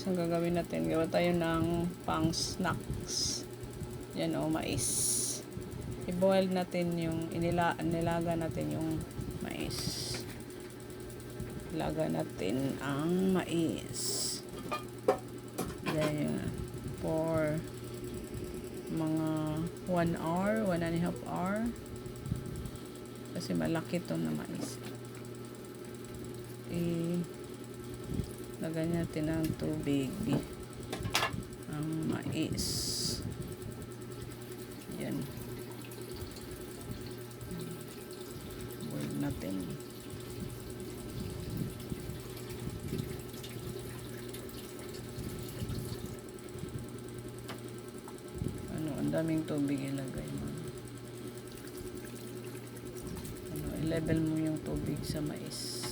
guys, ang gagawin natin, gawa tayo ng pang snacks. Yan o, mais. I-boil natin yung, nilaga natin yung mais. Ilaga natin ang mais. Yan, for mga 1 hour, 1.5 hour. Kasi malaki to na mais. Lagyan natin ng tubig ang mais. Yan. Boil natin. Ang daming tubig ilagay mo. I-level mo yung tubig sa mais.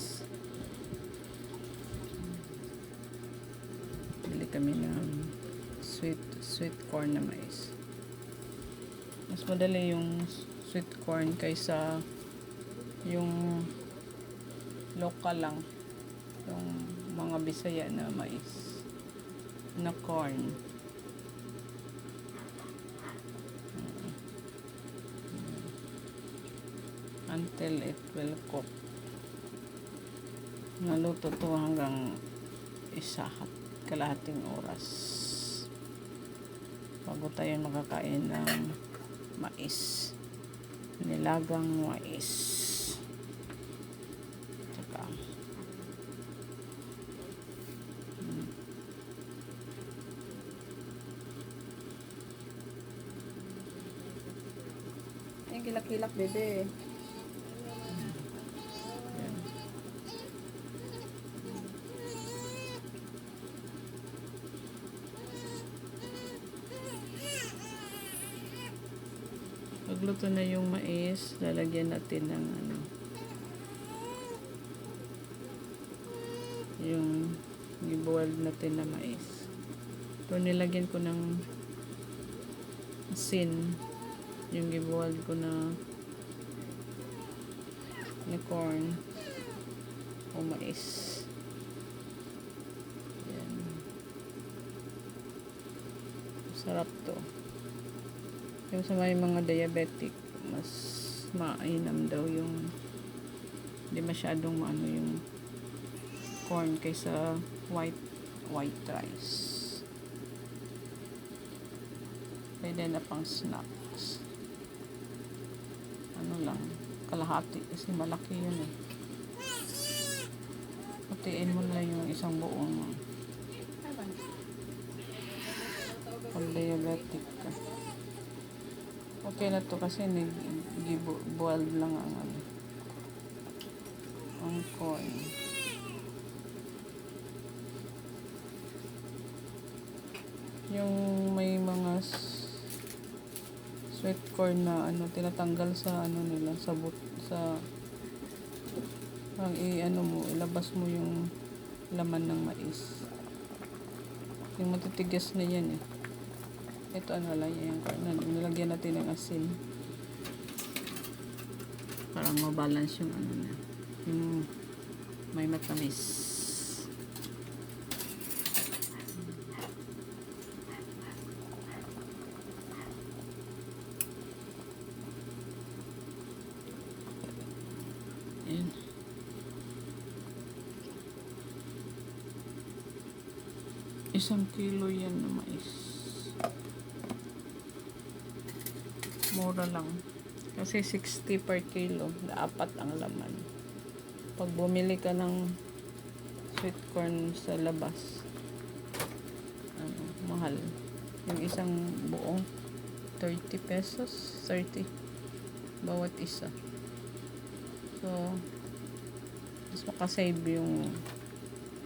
Bili kami ng sweet corn na mais. Mas madali yung sweet corn kaysa yung local lang, yung mga Bisaya na mais na corn. Until it will cook. Naluto to hanggang kalahating oras bago tayo makakain ng mais, nilagang mais. Tsaka Yung kilak-kilak, bebe. Pagluto na yung mais, lalagyan natin ng yung i-boil natin na mais. Ito nilagyan ko ng asin, yung i-boil ko na corn o mais. Yan. Sarap to. Yung sa may mga diabetic, mas mainam daw yung hindi masyadong maano yung corn kaysa white rice. Pwede na pang snacks. Ano lang, kalahati kasi malaki yun eh. Putiin mo na yung isang buong pag diabetic ka. Okay na to kasi nag-boil lang ang corn. Yung may mga sweet corn na tinatanggal sa nila sa ang ilabas mo yung laman ng mais. Yung matitigas na yan eh. Ito lang yung corn. Nilagyan natin ng asin. Parang mabalance yung na. Yung may matamis. Ayan. Isang kilo yan na mais. Mura lang. Kasi 60 per kilo. 4 ang laman. Pag bumili ka ng sweet corn sa labas, mahal. Yung isang buong 30 pesos. 30. Bawat isa. So, mas makasave yung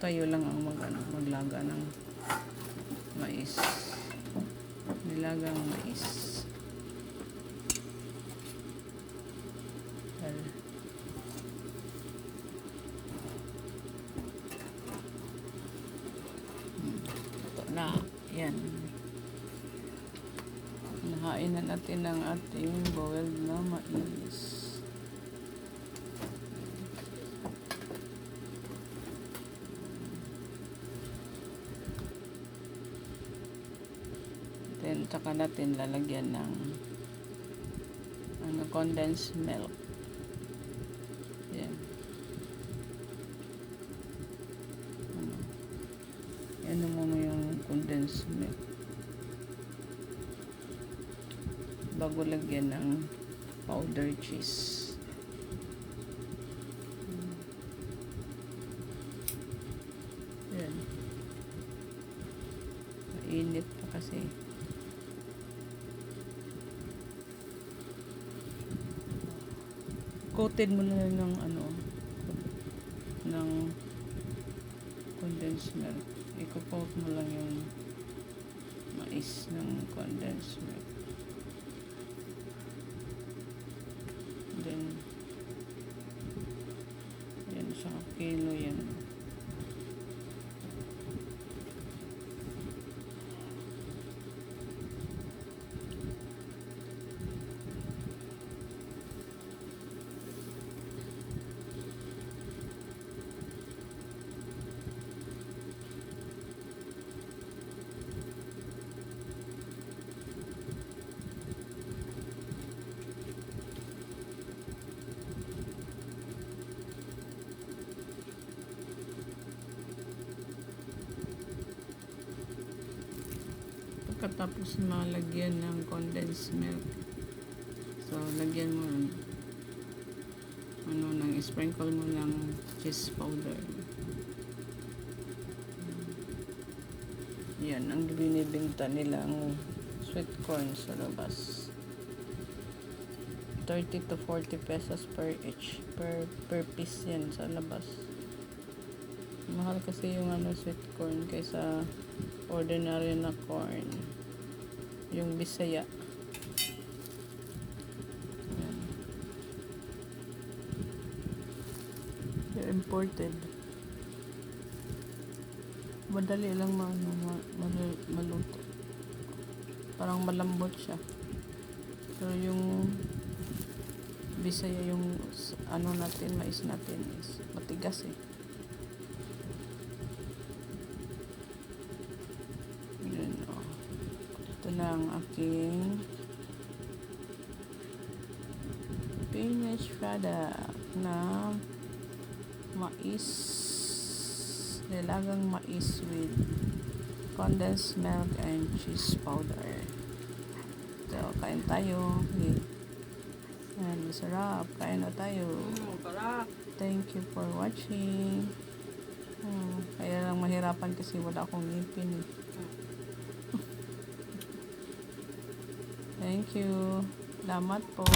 tayo lang ang maglaga ng mais. Nilagang mais. Ito na. Yan. Nahain na natin ang ating boiled na mais. Saka natin lalagyan ng condensed milk. Yan. Ano mo yung condensed milk bago lagyan ng powder cheese. Yan. Mainit pa kasi. Coated mo na ng ng condensed milk. I-coat mo lang yung mais ng condensed milk. Then, yan, sa kilo yan. Pagkatapos malagyan ng condensed milk, so lagyan mo sprinkle mo ng cheese powder. Yan ang binibenta nilang sweet corn sa labas. 30 to 40 pesos per each, per piece yan sa labas. Mahal kasi yung sweet corn kaysa ordinary na corn, yung Bisaya. Yan. They're imported. Madali lang maluto. Parang malambot siya. Pero yung Bisaya, yung natin, mais natin is matigas eh. Yan, oh. Ito na ang aking finished product na mais, nilagang mais with condensed milk and cheese powder. So, kain tayo. Okay. Yan, masarap. Kain na tayo. Sarap. Thank you for watching. Kaya lang mahirapan kasi wala akong ngipin eh. Thank you. Salamat po.